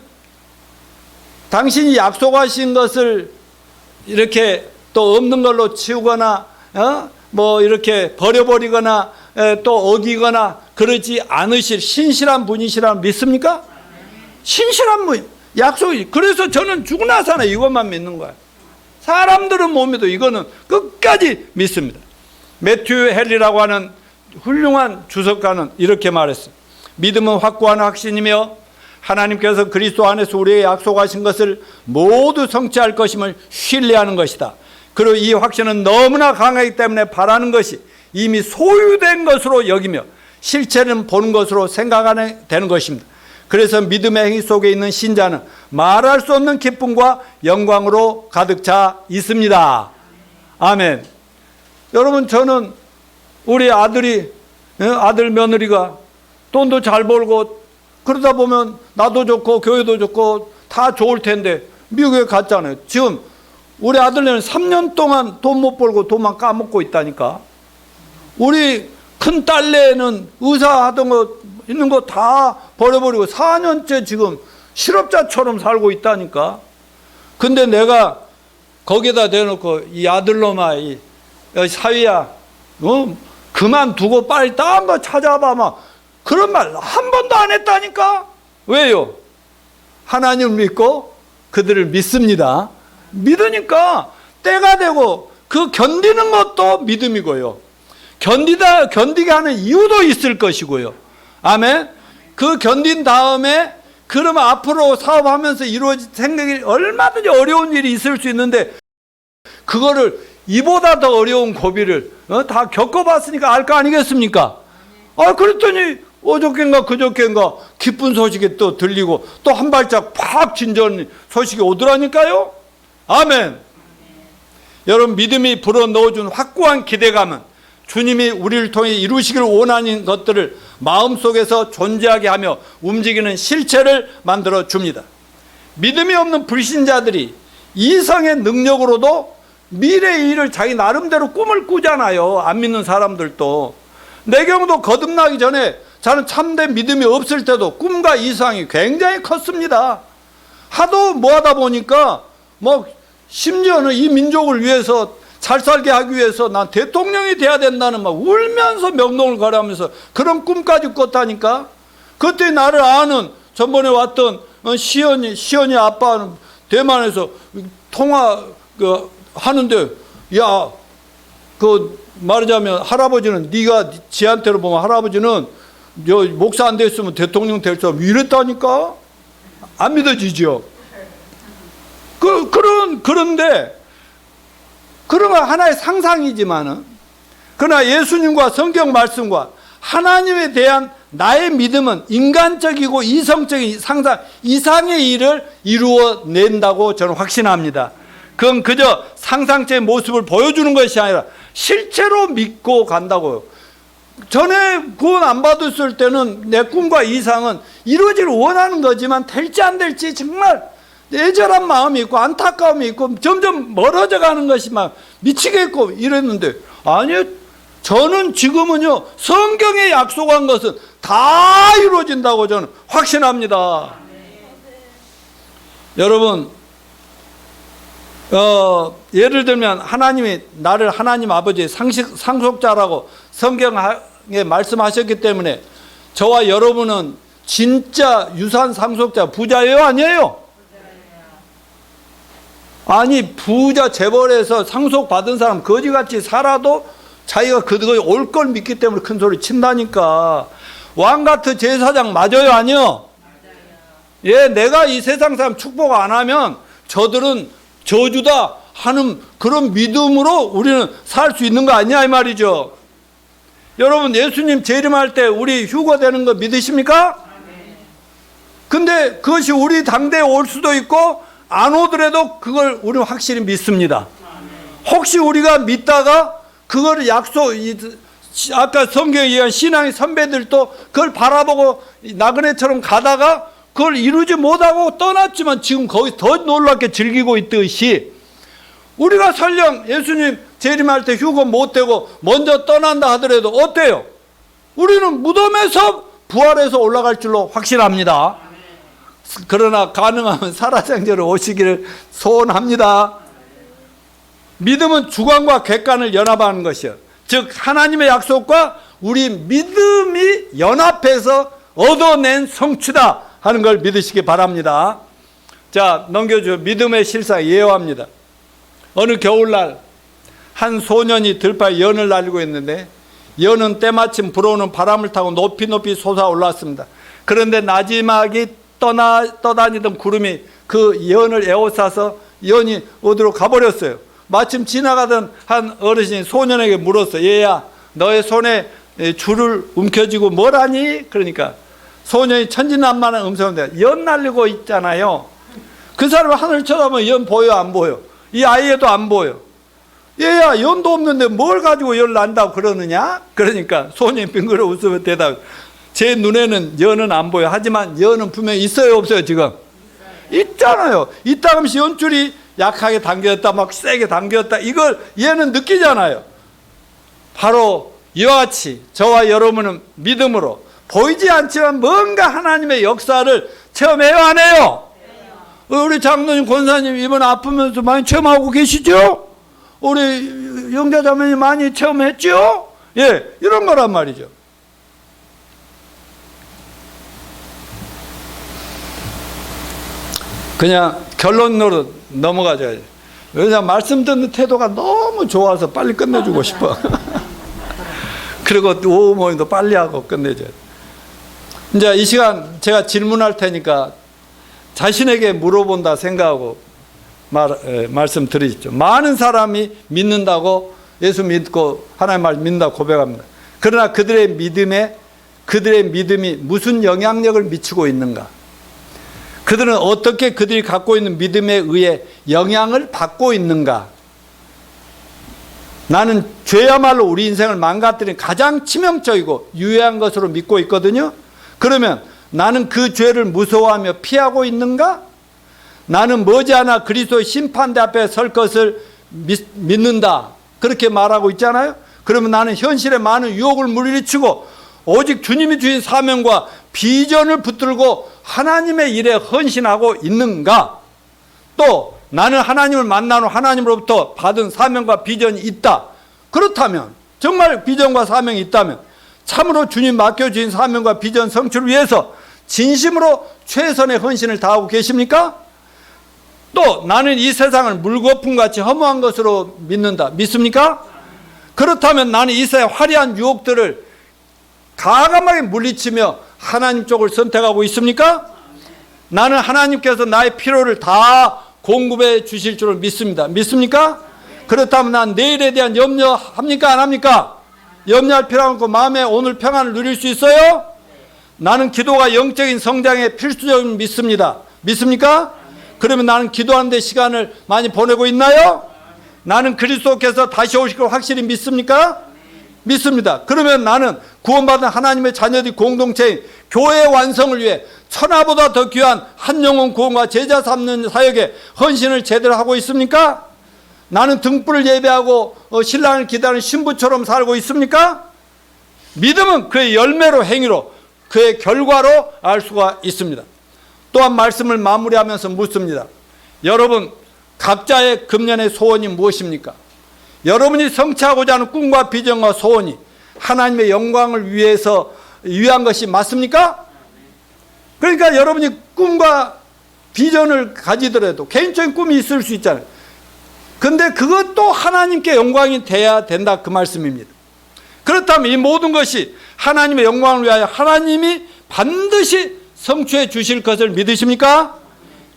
당신이 약속하신 것을 이렇게 또 없는 걸로 치우거나 이렇게 버려버리거나 또 어기거나 그러지 않으실 신실한 분이시라고 믿습니까? 신실한 분, 약속이. 그래서 저는 죽으나 사나 이것만 믿는 거예요. 사람들은 못 믿어. 이거는 끝까지 믿습니다. 매튜 헨리라고 하는 훌륭한 주석가는 이렇게 말했어요. 믿음은 확고한 확신이며 하나님께서 그리스도 안에서 우리에게 약속하신 것을 모두 성취할 것임을 신뢰하는 것이다. 그리고 이 확신은 너무나 강하기 때문에 바라는 것이 이미 소유된 것으로 여기며 실체는 보는 것으로 생각하게 되는 것입니다. 그래서 믿음의 행위 속에 있는 신자는 말할 수 없는 기쁨과 영광으로 가득 차 있습니다. 아멘. 여러분, 저는 우리 아들 며느리가 돈도 잘 벌고 그러다 보면 나도 좋고 교회도 좋고 다 좋을 텐데 미국에 갔잖아요. 지금 우리 아들네는 3년 동안 돈 못 벌고 돈만 까먹고 있다니까. 우리 큰 딸내는 의사 하던 거 있는 거 다 버려버리고 4년째 지금 실업자처럼 살고 있다니까. 근데 내가 거기다 대놓고 이 아들놈아, 이 사위야, 그만두고 빨리 딴 거 찾아봐. 막 그런 말 한 번도 안 했다니까. 왜요? 하나님을 믿고 그들을 믿습니다. 믿으니까 때가 되고 그 견디는 것도 믿음이고요. 견디게 하는 이유도 있을 것이고요. 아멘. 그 견딘 다음에 그러면 앞으로 사업하면서 이루어질 생각이 얼마든지 어려운 일이 있을 수 있는데 그거를 이보다 더 어려운 고비를 다 겪어봤으니까 알 거 아니겠습니까? 그랬더니 어저께인가 그저께인가 기쁜 소식이 또 들리고 또 한 발짝 팍 진전 소식이 오더라니까요. 아멘. 여러분, 믿음이 불어넣어준 확고한 기대감은 주님이 우리를 통해 이루시길 원하는 것들을 마음속에서 존재하게 하며 움직이는 실체를 만들어 줍니다. 믿음이 없는 불신자들이 이성의 능력으로도 미래의 일을 자기 나름대로 꿈을 꾸잖아요. 안 믿는 사람들도. 내 경우도 거듭나기 전에 저는 참된 믿음이 없을 때도 꿈과 이상이 굉장히 컸습니다. 하도 뭐하다 보니까 심지어는 이 민족을 위해서 잘 살게 하기 위해서 난 대통령이 돼야 된다는 막 울면서 명동을 걸어가면서 그런 꿈까지 꿨다니까. 그때 나를 아는 전번에 왔던 시연이 아빠는 대만에서 통화 하는데, 야, 말하자면 할아버지는 네가 지한테로 보면 할아버지는 목사 안 됐으면 대통령 될 사람 이랬다니까. 안 믿어지죠. 그런데 그러면 하나의 상상이지만은 그러나 예수님과 성경 말씀과 하나님에 대한 나의 믿음은 인간적이고 이성적인 상상 이상의 일을 이루어낸다고 저는 확신합니다. 그건 그저 상상체의 모습을 보여주는 것이 아니라 실제로 믿고 간다고요. 전에 구원 안 받았을 때는 내 꿈과 이상은 이루어지길 원하는 거지만 될지 안 될지 정말 애절한 마음이 있고 안타까움이 있고 점점 멀어져 가는 것이 막 미치겠고 이랬는데, 아니요, 저는 지금은요 성경에 약속한 것은 다 이루어진다고 저는 확신합니다. 여러분, 예를 들면 하나님이 나를 하나님 아버지의 상속자라고 성경에 말씀하셨기 때문에 저와 여러분은 진짜 유산 상속자 부자예요, 아니에요? 아니, 부자 재벌에서 상속받은 사람 거지같이 살아도 자기가 그거에 올 걸 믿기 때문에 큰 소리 친다니까. 왕같은 제사장 맞아요, 아니요? 예, 내가 이 세상 사람 축복 안 하면 저들은 저주다 하는 그런 믿음으로 우리는 살 수 있는 거 아니야 이 말이죠. 여러분, 예수님 재림할 때 우리 휴거 되는 거 믿으십니까? 근데 그것이 우리 당대에 올 수도 있고 안 오더라도 그걸 우리는 확실히 믿습니다. 혹시 우리가 믿다가 그걸 아까 성경에 의한 신앙의 선배들도 그걸 바라보고 나그네처럼 가다가 그걸 이루지 못하고 떠났지만 지금 거기 더 놀랍게 즐기고 있듯이, 우리가 설령 예수님 재림할 때 휴거 못되고 먼저 떠난다 하더라도 어때요? 우리는 무덤에서 부활해서 올라갈 줄로 확신합니다. 그러나 가능하면 살아생전에 오시기를 소원합니다. 믿음은 주관과 객관을 연합하는 것이요, 즉 하나님의 약속과 우리 믿음이 연합해서 얻어낸 성취다 하는 걸 믿으시기 바랍니다. 자, 넘겨줘. 믿음의 실상 예언합니다. 어느 겨울날 한 소년이 들판에 연을 날리고 있는데 연은 때마침 불어오는 바람을 타고 높이 높이 솟아올랐습니다. 그런데 나지막이 떠다니던 구름이 그 연을 에워싸서 연이 어디로 가버렸어요. 마침 지나가던 한 어르신이 소년에게 물었어요. 얘야, 너의 손에 줄을 움켜쥐고 뭘 하니? 그러니까 소년이 천진난만한 음성인데 연 날리고 있잖아요. 그 사람은 하늘 쳐다보면 연 보여 안 보여? 이 아이에도 안 보여. 얘야, 연도 없는데 뭘 가지고 연 난다고 그러느냐? 그러니까 소년이 빙그레 웃으며 대답, 제 눈에는 연은 안 보여. 하지만 연은 분명히 있어요, 없어요? 지금 있잖아요. 이따금씩 연줄이 약하게 당겼다 막 세게 당겼다, 이걸 얘는 느끼잖아요. 바로 이와 같이 저와 여러분은 믿음으로 보이지 않지만 뭔가 하나님의 역사를 체험해요, 안 해요? 우리 장로님, 권사님 이번 아프면서 많이 체험하고 계시죠? 우리 영자자매님 많이 체험했죠? 예, 이런 거란 말이죠. 그냥 결론으로 넘어가죠. 왜냐하면 말씀 듣는 태도가 너무 좋아서 빨리 끝내주고 싶어. 그리고 오후 모임도 빨리 하고 끝내줘요. 이제 이 시간 제가 질문할 테니까 자신에게 물어본다 생각하고 말씀드리죠. 많은 사람이 믿는다고, 예수 믿고 하나님 말 믿는다고 고백합니다. 그러나 그들의 믿음이 무슨 영향력을 미치고 있는가? 그들은 어떻게 그들이 갖고 있는 믿음에 의해 영향을 받고 있는가? 나는 죄야말로 우리 인생을 망가뜨리는 가장 치명적이고 유해한 것으로 믿고 있거든요. 그러면 나는 그 죄를 무서워하며 피하고 있는가? 나는 머지않아 그리스도의 심판대 앞에 설 것을 믿는다, 그렇게 말하고 있잖아요. 그러면 나는 현실의 많은 유혹을 물리치고 오직 주님이 주신 사명과 비전을 붙들고 하나님의 일에 헌신하고 있는가? 또 나는 하나님을 만난 후 하나님으로부터 받은 사명과 비전이 있다. 그렇다면, 정말 비전과 사명이 있다면 참으로 주님 맡겨주신 사명과 비전 성취를 위해서 진심으로 최선의 헌신을 다하고 계십니까? 또 나는 이 세상을 물거품같이 허무한 것으로 믿습니까? 그렇다면 나는 이 세상의 화려한 유혹들을 과감하게 물리치며 하나님 쪽을 선택하고 있습니까? 나는 하나님께서 나의 필요를 다 공급해 주실 줄을 믿습니다. 믿습니까? 그렇다면 난 내일에 대한 염려합니까? 안 합니까? 염려할 필요 없고 마음에 오늘 평안을 누릴 수 있어요? 나는 기도가 영적인 성장에 필수적인 믿습니다. 믿습니까? 그러면 나는 기도하는 데 시간을 많이 보내고 있나요? 나는 그리스도께서 다시 오실 걸 확실히 믿습니까? 믿습니다. 그러면 나는 구원받은 하나님의 자녀들 공동체인 교회 완성을 위해 천하보다 더 귀한 한 영혼 구원과 제자 삼는 사역에 헌신을 제대로 하고 있습니까? 나는 등불을 예배하고 신랑을 기다리는 신부처럼 살고 있습니까? 믿음은 그의 열매로, 행위로, 그의 결과로 알 수가 있습니다. 또한 말씀을 마무리하면서 묻습니다. 여러분, 각자의 금년의 소원이 무엇입니까? 여러분이 성취하고자 하는 꿈과 비전과 소원이 하나님의 영광을 위한 것이 맞습니까? 그러니까 여러분이 꿈과 비전을 가지더라도 개인적인 꿈이 있을 수 있잖아요. 근데 그것도 하나님께 영광이 돼야 된다, 그 말씀입니다. 그렇다면 이 모든 것이 하나님의 영광을 위하여 하나님이 반드시 성취해 주실 것을 믿으십니까?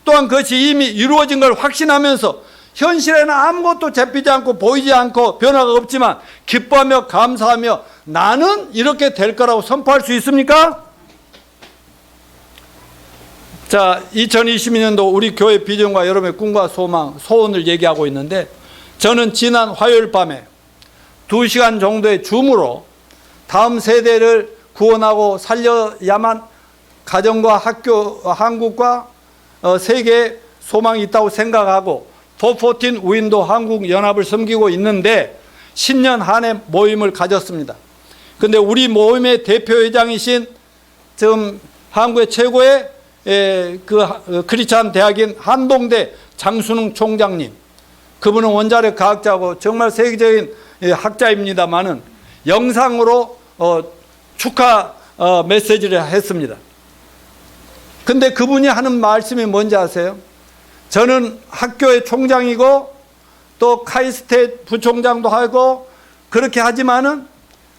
또한 그것이 이미 이루어진 걸 확신하면서 현실에는 아무것도 잡히지 않고 보이지 않고 변화가 없지만 기뻐하며 감사하며 나는 이렇게 될 거라고 선포할 수 있습니까? 자, 2022년도 우리 교회 비전과 여러분의 꿈과 소망, 소원을 얘기하고 있는데, 저는 지난 화요일 밤에 2시간 정도의 줌으로 다음 세대를 구원하고 살려야만 가정과 학교, 한국과 세계에 소망이 있다고 생각하고 414 우인도 한국 연합을 섬기고 있는데 신년 한 해 모임을 가졌습니다. 근데 우리 모임의 대표회장이신 지금 한국의 최고의 크리스찬 대학인 한동대 장순웅 총장님, 그분은 원자력 과학자고 정말 세계적인 학자입니다만은 영상으로 축하 메시지를 했습니다. 근데 그분이 하는 말씀이 뭔지 아세요? 저는 학교의 총장이고 또 카이스트 부총장도 하고 그렇게 하지만은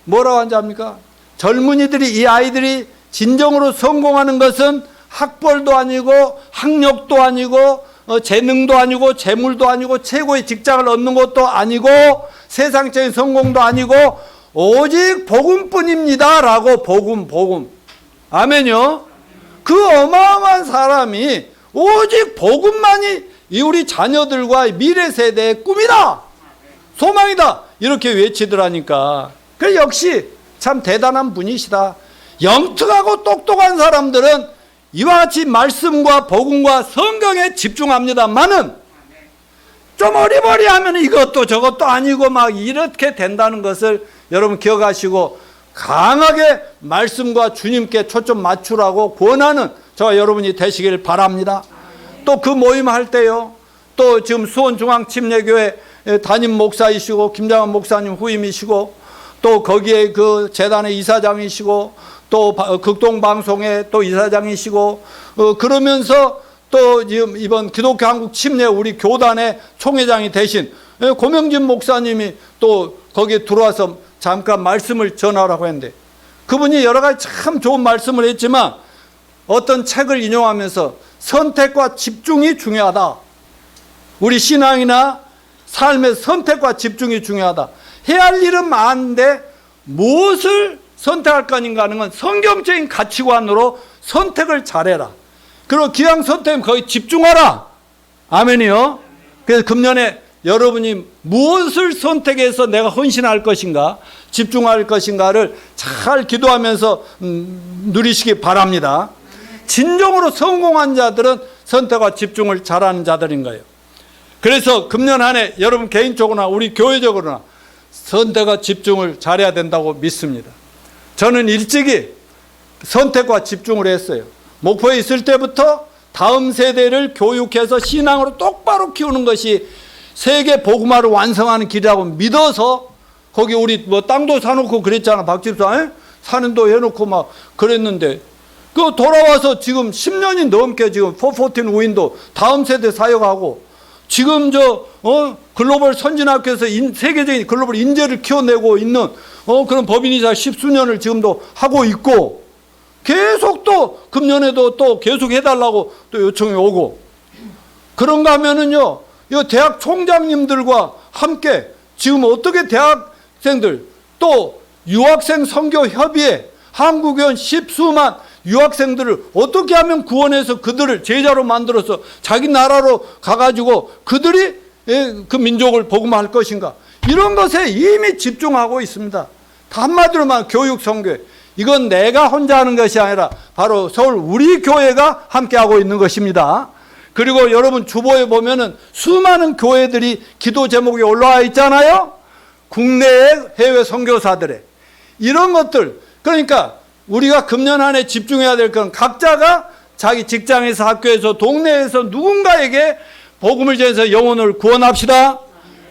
뭐라고 하는지 압니까? 젊은이들이, 이 아이들이 진정으로 성공하는 것은 학벌도 아니고 학력도 아니고 재능도 아니고 재물도 아니고 최고의 직장을 얻는 것도 아니고 세상적인 성공도 아니고 오직 복음뿐입니다 라고. 복음. 아멘요. 그 어마어마한 사람이 오직 복음만이 이 우리 자녀들과 미래 세대의 꿈이다, 소망이다, 이렇게 외치더라니까. 그 역시 참 대단한 분이시다. 영특하고 똑똑한 사람들은 이와 같이 말씀과 복음과 성경에 집중합니다만은 좀 어리버리하면 이것도 저것도 아니고 막 이렇게 된다는 것을 여러분 기억하시고 강하게 말씀과 주님께 초점 맞추라고 권하는 저와 여러분이 되시길 바랍니다. 또 그 모임 할 때요, 또 지금 수원중앙침례교회 담임 목사이시고 김장환 목사님 후임이시고 또 거기에 그 재단의 이사장이시고 또 극동방송의 또 이사장이시고 그러면서 또 지금 이번 기독교 한국 침례 우리 교단의 총회장이 되신 고명진 목사님이 또 거기에 들어와서 잠깐 말씀을 전하라고 했는데, 그분이 여러 가지 참 좋은 말씀을 했지만 어떤 책을 인용하면서 선택과 집중이 중요하다. 우리 신앙이나 삶의 선택과 집중이 중요하다. 해야 할 일은 많은데 무엇을 선택할 거인가 하는 건 성경적인 가치관으로 선택을 잘해라. 그리고 기왕 선택하면 거기 집중하라. 아멘이요. 그래서 금년에 여러분이 무엇을 선택해서 내가 헌신할 것인가, 집중할 것인가를 잘 기도하면서 누리시기 바랍니다. 진정으로 성공한 자들은 선택과 집중을 잘하는 자들인 거예요. 그래서 금년 한 해 여러분 개인적으로나 우리 교회적으로나 선택과 집중을 잘해야 된다고 믿습니다. 저는 일찍이 선택과 집중을 했어요. 목포에 있을 때부터 다음 세대를 교육해서 신앙으로 똑바로 키우는 것이 세계 복음화를 완성하는 길이라고 믿어서 거기 우리 뭐 땅도 사놓고 그랬잖아. 박집사 산도 해놓고 막 그랬는데 그 돌아와서 지금 10년이 넘게 지금 414 우인도 다음 세대 사역하고 지금 글로벌 선진학교에서 세계적인 글로벌 인재를 키워내고 있는 그런 법인이사 10수년을 지금도 하고 있고 계속 또 금년에도 또 계속 해달라고 또 요청이 오고 그런가 하면은요, 이 대학 총장님들과 함께 지금 어떻게 대학생들 또 유학생 선교 협의회 한국연 10수만 유학생들을 어떻게 하면 구원해서 그들을 제자로 만들어서 자기 나라로 가가지고 그들이 그 민족을 복음할 것인가, 이런 것에 이미 집중하고 있습니다. 한마디로 말하면 교육 선교, 이건 내가 혼자 하는 것이 아니라 바로 서울 우리 교회가 함께하고 있는 것입니다. 그리고 여러분 주보에 보면은 수많은 교회들이 기도 제목이 올라와 있잖아요. 국내의 해외 선교사들의 이런 것들. 그러니까 우리가 금년 안에 집중해야 될 건 각자가 자기 직장에서, 학교에서, 동네에서 누군가에게 복음을 전해서 영혼을 구원합시다.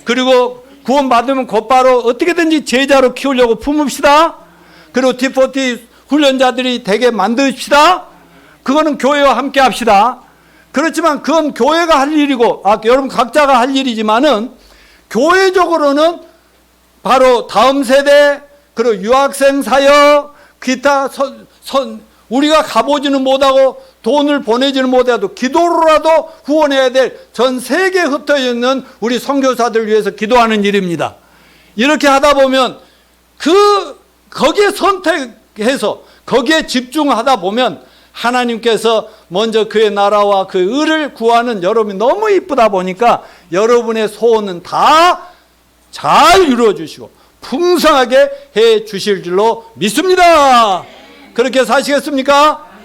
그리고 구원받으면 곧바로 어떻게든지 제자로 키우려고 품읍시다. 그리고 T40 훈련자들이 되게 만드십시다. 그거는 교회와 함께 합시다. 그렇지만 그건 교회가 할 일이고, 여러분 각자가 할 일이지만은 교회적으로는 바로 다음 세대, 그리고 유학생 사역, 기타 우리가 가보지는 못하고 돈을 보내지는 못해도 기도로라도 후원해야 될 전 세계에 흩어져 있는 우리 선교사들 위해서 기도하는 일입니다. 이렇게 하다 보면 거기에 선택해서 거기에 집중하다 보면 하나님께서 먼저 그의 나라와 그 의를 구하는 여러분이 너무 이쁘다 보니까 여러분의 소원은 다 잘 이루어 주시고 풍성하게 해 주실 줄로 믿습니다. 그렇게 사시겠습니까?